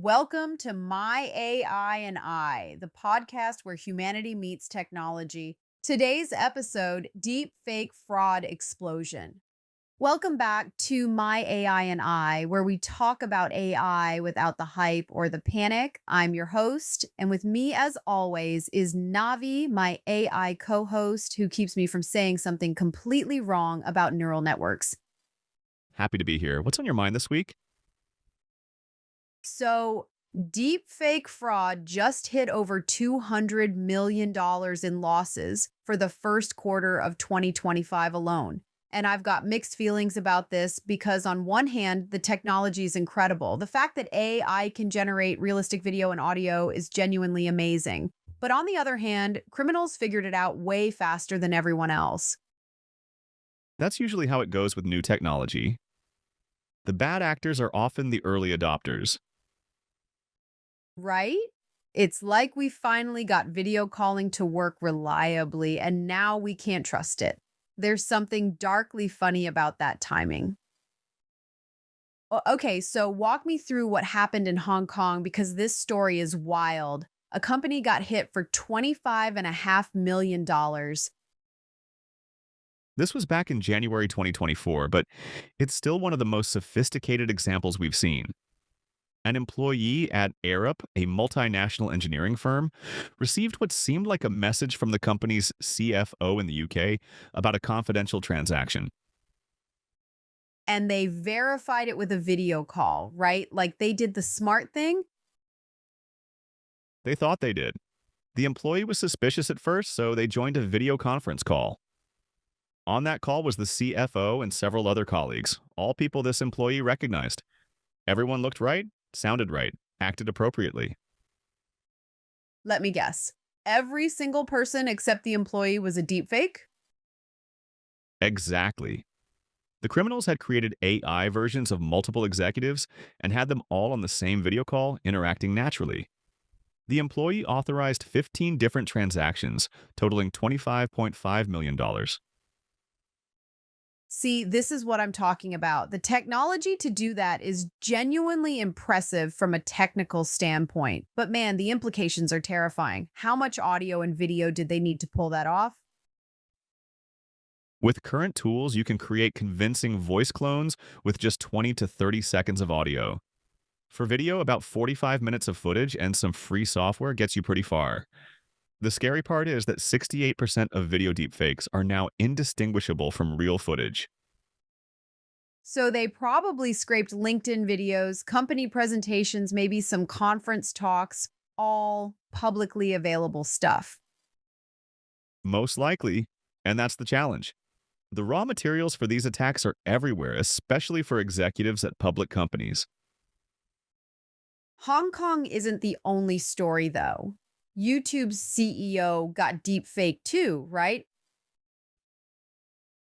Welcome to My AI and I, the podcast where humanity meets technology. Today's episode, Deep Fake Fraud Explosion. Welcome back to My AI and I, where we talk about AI without the hype or the panic. I'm your host, and with me, as always, is Navi, my AI co host, who keeps me from saying something completely wrong about neural networks. Happy to be here. What's on your mind this week? So, deep fake fraud just hit over $200 million in losses for the first quarter of 2025 alone. And I've got mixed feelings about this because, on one hand, the technology is incredible. The fact that AI can generate realistic video and audio is genuinely amazing. But on the other hand, criminals figured it out way faster than everyone else, That's usually how it goes with new technology. The bad actors are often the early adopters. right? It's like we finally got video calling to work reliably, and now we can't trust it. There's something darkly funny about that timing. Okay, so walk me through what happened in Hong Kong because this story is wild. A company got hit for $25.5 million. This was back in January 2024, but it's still one of the most sophisticated examples we've seen. An employee at Arup, a multinational engineering firm, received what seemed like a message from the company's CFO in the UK about a confidential transaction. And they verified it with a video call, right? Like they did the smart thing. They thought they did. The employee was suspicious at first, so they joined a video conference call. On that call was the CFO and several other colleagues, all people this employee recognized. Everyone looked right, sounded right, acted appropriately. Let me guess. Every single person except the employee was a deepfake? Exactly. The criminals had created AI versions of multiple executives and had them all on the same video call, interacting naturally. The employee authorized 15 different transactions, totaling $25.5 million. See, this is what I'm talking about. The technology to do that is genuinely impressive from a technical standpoint. But man, the implications are terrifying. How much audio and video did they need to pull that off? With current tools, you can create convincing voice clones with just 20 to 30 seconds of audio. For video, about 45 minutes of footage and some free software gets you pretty far. The scary part is that 68% of video deepfakes are now indistinguishable from real footage. So they probably scraped LinkedIn videos, company presentations, maybe some conference talks, all publicly available stuff. Most likely, and that's the challenge. The raw materials for these attacks are everywhere, especially for executives at public companies. Hong Kong isn't the only story, though. YouTube's CEO got deep fake too, right?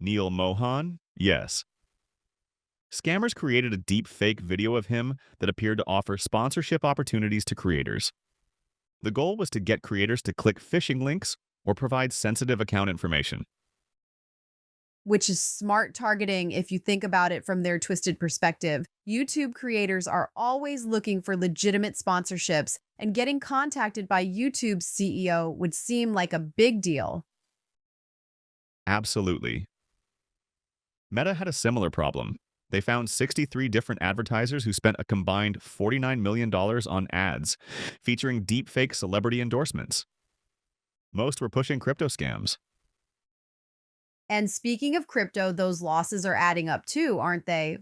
Neal Mohan? Yes. Scammers created a deep fake video of him that appeared to offer sponsorship opportunities to creators. The goal was to get creators to click phishing links or provide sensitive account information. Which is smart targeting if you think about it from their twisted perspective. YouTube creators are always looking for legitimate sponsorships, and getting contacted by YouTube's CEO would seem like a big deal. Absolutely. Meta had a similar problem. They found 63 different advertisers who spent a combined $49 million on ads featuring deepfake celebrity endorsements. Most were pushing crypto scams. And speaking of crypto, those losses are adding up too, aren't they?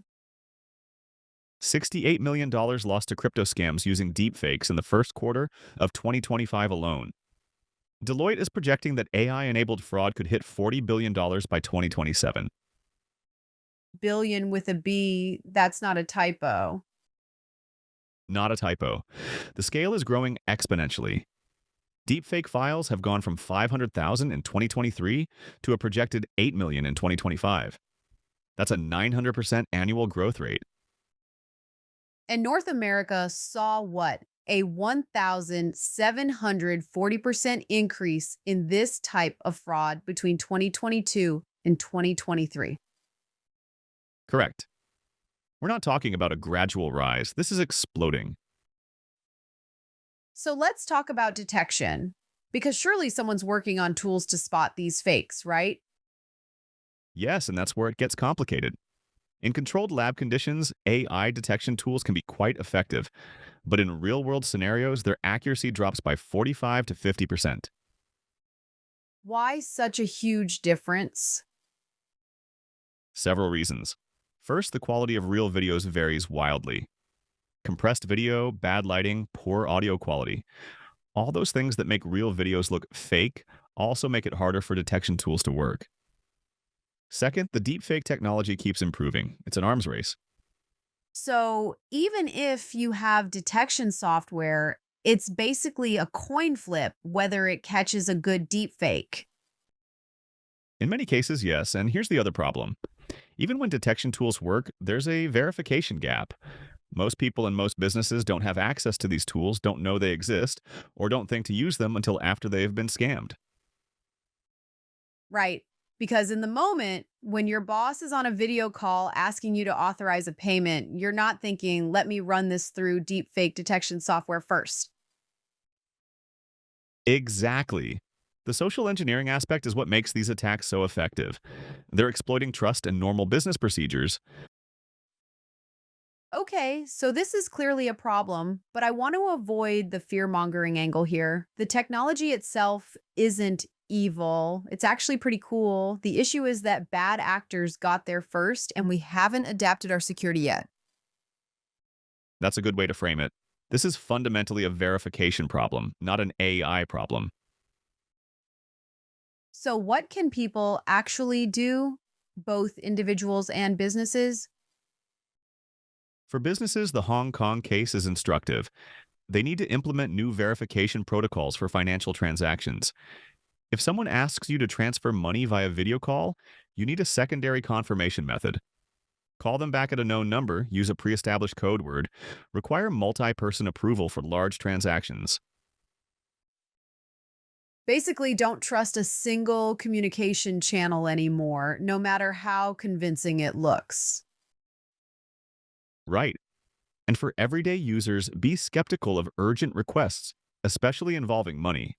$68 million lost to crypto scams using deepfakes in the first quarter of 2025 alone. Deloitte is projecting that AI-enabled fraud could hit $40 billion by 2027. Billion with a B, that's not a typo. Not a typo. The scale is growing exponentially. Deepfake files have gone from 500,000 in 2023 to a projected 8 million in 2025. That's a 900% annual growth rate. And North America saw what? A 1,740% increase in this type of fraud between 2022 and 2023. Correct. We're not talking about a gradual rise. This is exploding. So let's talk about detection, because surely someone's working on tools to spot these fakes, right? Yes, and that's where it gets complicated. In controlled lab conditions, AI detection tools can be quite effective, but in real world scenarios, their accuracy drops by 45 to 50%. Why such a huge difference? Several reasons. First, the quality of real videos varies wildly. Compressed video, bad lighting, poor audio quality. All those things that make real videos look fake also make it harder for detection tools to work. Second, the deepfake technology keeps improving. It's an arms race. So even if you have detection software, it's basically a coin flip whether it catches a good deep fake. In many cases, yes, and here's the other problem. Even when detection tools work, there's a verification gap. Most people and most businesses don't have access to these tools, don't know they exist, or don't think to use them until after they've been scammed. Right. Because in the moment, when your boss is on a video call asking you to authorize a payment, you're not thinking, let me run this through deep fake detection software first. Exactly. The social engineering aspect is what makes these attacks so effective. They're exploiting trust and normal business procedures. Okay, so this is clearly a problem, but I want to avoid the fear mongering angle here. The technology itself isn't evil, it's actually pretty cool. The issue is that bad actors got there first, and we haven't adapted our security yet. That's a good way to frame it. This is fundamentally a verification problem, not an AI problem. So, what can people actually do, both individuals and businesses? For businesses, the Hong Kong case is instructive. They need to implement new verification protocols for financial transactions. If someone asks you to transfer money via video call, you need a secondary confirmation method. Call them back at a known number, use a pre established code word, require multi person approval for large transactions. Basically, don't trust a single communication channel anymore, no matter how convincing it looks. Right. And for everyday users, be skeptical of urgent requests, especially involving money.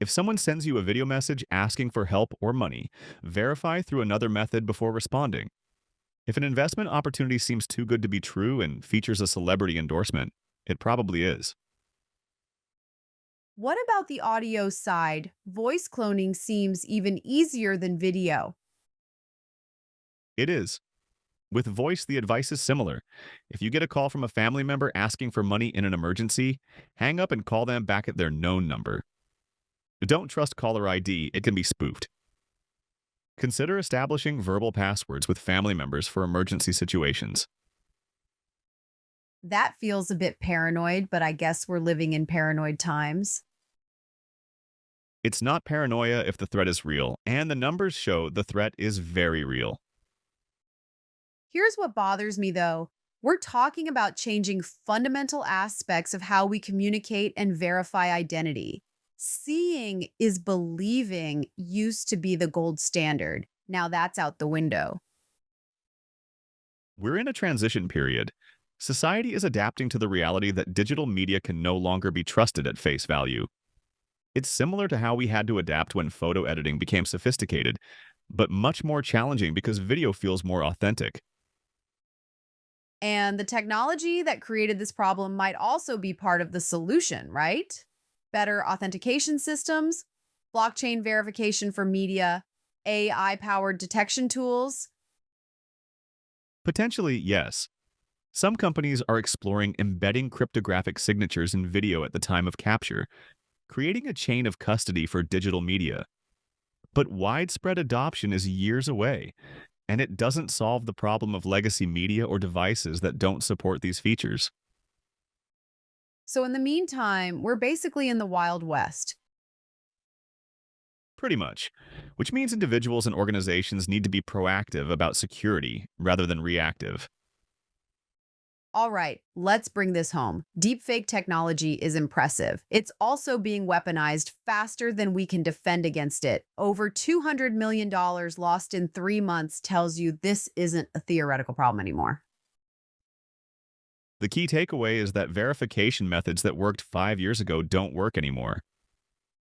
If someone sends you a video message asking for help or money, verify through another method before responding. If an investment opportunity seems too good to be true and features a celebrity endorsement, it probably is. What about the audio side? Voice cloning seems even easier than video. It is. With voice, the advice is similar. If you get a call from a family member asking for money in an emergency, hang up and call them back at their known number. Don't trust caller ID, it can be spoofed. Consider establishing verbal passwords with family members for emergency situations. That feels a bit paranoid, but I guess we're living in paranoid times. It's not paranoia if the threat is real, and the numbers show the threat is very real. Here's what bothers me though. We're talking about changing fundamental aspects of how we communicate and verify identity. Seeing is believing used to be the gold standard. Now that's out the window. We're in a transition period. Society is adapting to the reality that digital media can no longer be trusted at face value. It's similar to how we had to adapt when photo editing became sophisticated, but much more challenging because video feels more authentic. And the technology that created this problem might also be part of the solution, right? Better authentication systems, blockchain verification for media, AI powered detection tools. Potentially, yes. Some companies are exploring embedding cryptographic signatures in video at the time of capture, creating a chain of custody for digital media. But widespread adoption is years away, and it doesn't solve the problem of legacy media or devices that don't support these features. So, in the meantime, we're basically in the Wild West. Pretty much. Which means individuals and organizations need to be proactive about security rather than reactive. All right, let's bring this home. Deepfake technology is impressive. It's also being weaponized faster than we can defend against it. Over $200 million lost in 3 months tells you this isn't a theoretical problem anymore. The key takeaway is that verification methods that worked 5 years ago don't work anymore.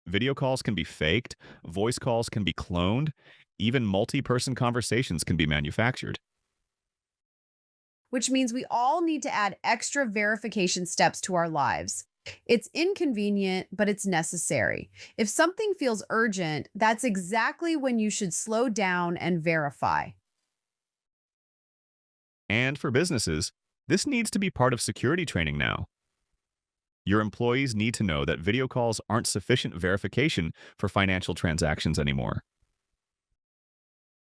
Video calls can be faked, voice calls can be cloned, even multi person conversations can be manufactured. Which means we all need to add extra verification steps to our lives. It's inconvenient, but it's necessary. If something feels urgent, that's exactly when you should slow down and verify. And for businesses, this needs to be part of security training now. Your employees need to know that video calls aren't sufficient verification for financial transactions anymore.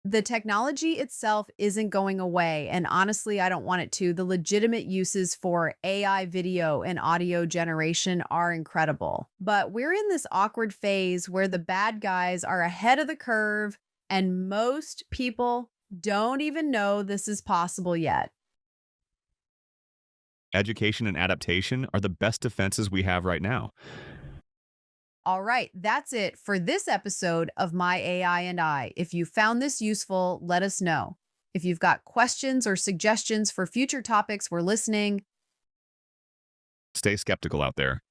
The technology itself isn't going away, and honestly, I don't want it to. The legitimate uses for AI video and audio generation are incredible. But we're in this awkward phase where the bad guys are ahead of the curve, and most people don't even know this is possible yet. Education and adaptation are the best defenses we have right now. All right, that's it for this episode of My AI and I. If you found this useful, let us know. If you've got questions or suggestions for future topics, we're listening. Stay skeptical out there.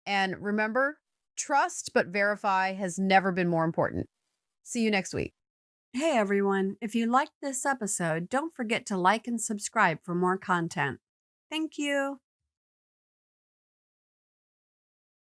And remember, trust but verify has never been more important. See you next week. Hey everyone, if you liked this episode, don't forget to like and subscribe for more content. Thank you.